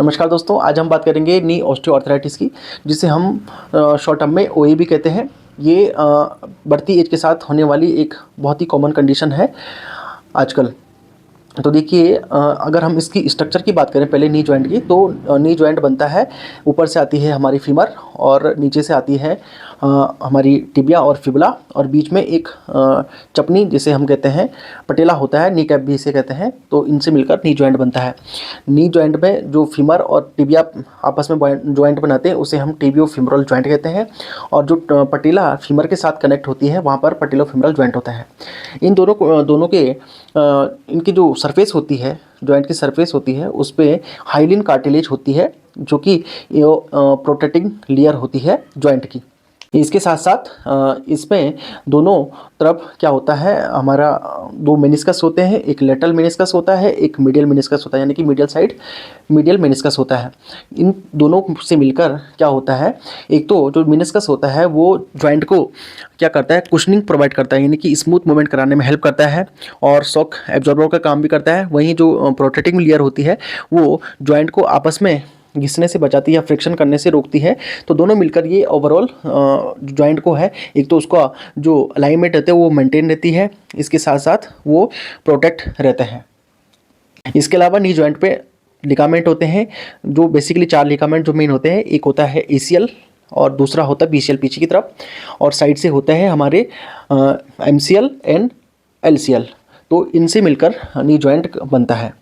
नमस्कार दोस्तों, आज हम बात करेंगे नी ऑस्टियोआर्थराइटिस की, जिसे हम शॉर्ट टर्म में ओए भी कहते हैं। ये बढ़ती एज के साथ होने वाली एक बहुत ही कॉमन कंडीशन है आजकल। तो देखिए, अगर हम इसकी स्ट्रक्चर की बात करें पहले नी जॉइंट की, तो नी जॉइंट बनता है, ऊपर से आती है हमारी फीमर और नीचे से आती है हमारी टिबिया और फिबुला, और बीच में एक चपनी जिसे हम कहते हैं पटेला होता है, नी कैप भी इसे कहते हैं। तो इनसे मिलकर नी जॉइंट बनता है। नी जॉइंट में जो फीमर और टिबिया आपस में जॉइंट बनाते हैं उसे हम टिबियो फिमरल जॉइंट कहते हैं, और जो पटेला फीमर के साथ कनेक्ट होती है वहाँ पर पटेलो फिमरल जॉइंट होता है। इन दोनों के इनकी जो सरफेस होती है, जॉइंट की सरफेस होती है, उस पर हाइलिन कार्टिलेज होती है, जो कि प्रोटेक्टिंग लेयर होती है जॉइंट की। इसके साथ साथ इसमें दोनों तरफ क्या होता है, हमारा दो मेनिस्कस होते हैं, एक लेटरल मेनिस्कस होता है, एक मीडियल मेनिस्कस होता है, यानी कि मीडियल साइड मीडियल मेनिस्कस होता है। इन दोनों से मिलकर क्या होता है, एक तो जो मेनिस्कस होता है वो जॉइंट को क्या करता है, कुशनिंग प्रोवाइड करता है, यानी कि स्मूथ मूवमेंट कराने में हेल्प करता है और शॉक एब्जॉर्बर का काम भी करता है। वहीं जो प्रोटेक्टिंग लेयर होती है वो जॉइंट को आपस में घिसने से बचाती है या फ्रिक्शन करने से रोकती है। तो दोनों मिलकर ये ओवरऑल जॉइंट को है, एक तो उसका जो अलाइनमेंट रहता है वो मेंटेन रहती है, इसके साथ साथ वो प्रोटेक्ट रहते हैं। इसके अलावा नी जॉइंट पे लिगामेंट होते हैं, जो बेसिकली 4 लिगामेंट जो मेन होते हैं। एक होता है एसीएल और दूसरा होता है बीसीएल पीछे की तरफ, और साइड से होते हैं हमारे एमसीएल एंड एलसीएल। तो इनसे मिलकर नी जॉइंट बनता है।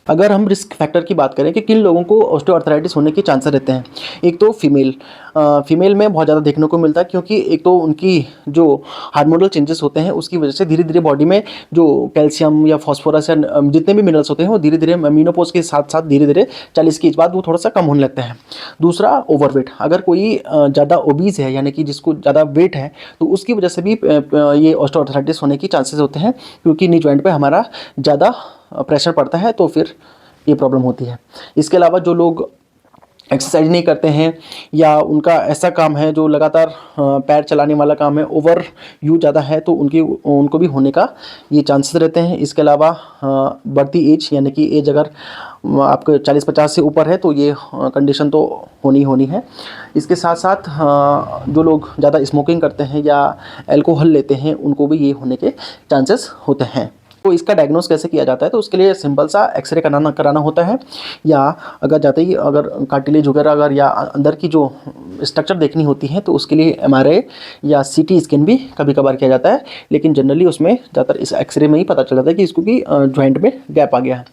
अगर हम रिस्क फैक्टर की बात करें कि किन लोगों को ऑस्टियोआर्थराइटिस होने के चांसेस रहते हैं, एक तो फीमेल में बहुत ज़्यादा देखने को मिलता है, क्योंकि एक तो उनकी जो हार्मोनल चेंजेस होते हैं उसकी वजह से धीरे धीरे बॉडी में जो कैल्शियम या फॉस्फोरस या जितने भी मिनरल्स होते हैं वो धीरे धीरे मीनोपॉज के साथ साथ धीरे धीरे 40 की एज बाद वो थोड़ा सा कम होने लगता है। दूसरा ओवरवेट, अगर कोई ज़्यादा ओबीज है, यानी कि जिसको ज़्यादा वेट है, तो उसकी वजह से भी ये ऑस्टियोआर्थराइटिस होने की चांसेस होते हैं, क्योंकि नी जॉइंट पे हमारा ज़्यादा प्रेशर पड़ता है, तो फिर ये प्रॉब्लम होती है। इसके अलावा जो लोग एक्सरसाइज नहीं करते हैं या उनका ऐसा काम है जो लगातार पैर चलाने वाला काम है, ओवर यूज ज़्यादा है, तो उनको भी होने का ये चांसेस रहते हैं। इसके अलावा बढ़ती एज, यानी कि एज अगर आपके 40-50 से ऊपर है तो ये कंडीशन तो होनी है। इसके साथ साथ जो लोग ज़्यादा स्मोकिंग करते हैं या एल्कोहल लेते हैं उनको भी ये होने के चांसेस होते हैं। तो इसका डायग्नोस कैसे किया जाता है, तो उसके लिए सिंपल सा एक्सरे कराना होता है, या अगर जाते ही अगर कार्टिलेज वगैरह अगर या अंदर की जो स्ट्रक्चर देखनी होती है तो उसके लिए एमआरआई या सीटी स्कैन भी कभी कभार किया जाता है, लेकिन जनरली उसमें ज़्यादातर इस एक्सरे में ही पता चल जाता है कि इसको कि जॉइंट में गैप आ गया है।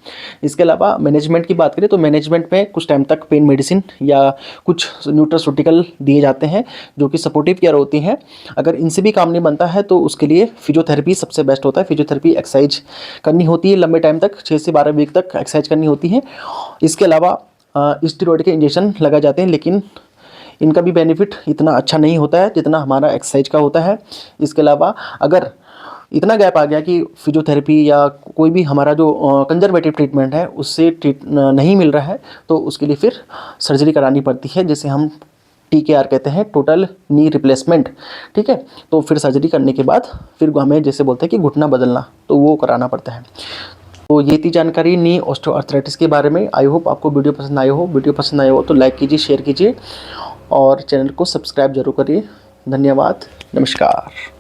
इसके अलावा मैनेजमेंट की बात करें तो मैनेजमेंट में कुछ टाइम तक पेन मेडिसिन या कुछ न्यूट्रास्यूटिकल दिए जाते हैं जो कि सपोर्टिव केयर होती हैं। अगर इनसे भी काम नहीं बनता है तो उसके लिए फिजियोथेरेपी सबसे बेस्ट होता है। फिजियोथेरेपी एक्सरसाइज करनी होती है लंबे टाइम तक, 6 से 12 वीक तक एक्सरसाइज करनी होती है। इसके अलावा स्टेरॉइड के इंजेक्शन लगाए जाते हैं, लेकिन इनका भी बेनिफिट इतना अच्छा नहीं होता है जितना हमारा एक्सरसाइज का होता है। इसके अलावा अगर इतना गैप आ गया कि फिजियोथेरेपी या कोई भी हमारा जो कंजर्वेटिव ट्रीटमेंट है उससे नहीं मिल रहा है, तो उसके लिए फिर सर्जरी करानी पड़ती है, जिसे हम TKR कहते हैं, टोटल नी रिप्लेसमेंट। ठीक है, तो फिर सर्जरी करने के बाद फिर हमें जैसे बोलते हैं कि घुटना बदलना, तो वो कराना पड़ता है। तो ये थी जानकारी नी ऑस्टियोआर्थराइटिस के बारे में। आई होप आपको वीडियो पसंद आया हो। वीडियो पसंद आया हो तो लाइक कीजिए, शेयर कीजिए और चैनल को सब्सक्राइब जरूर करिए। धन्यवाद, नमस्कार।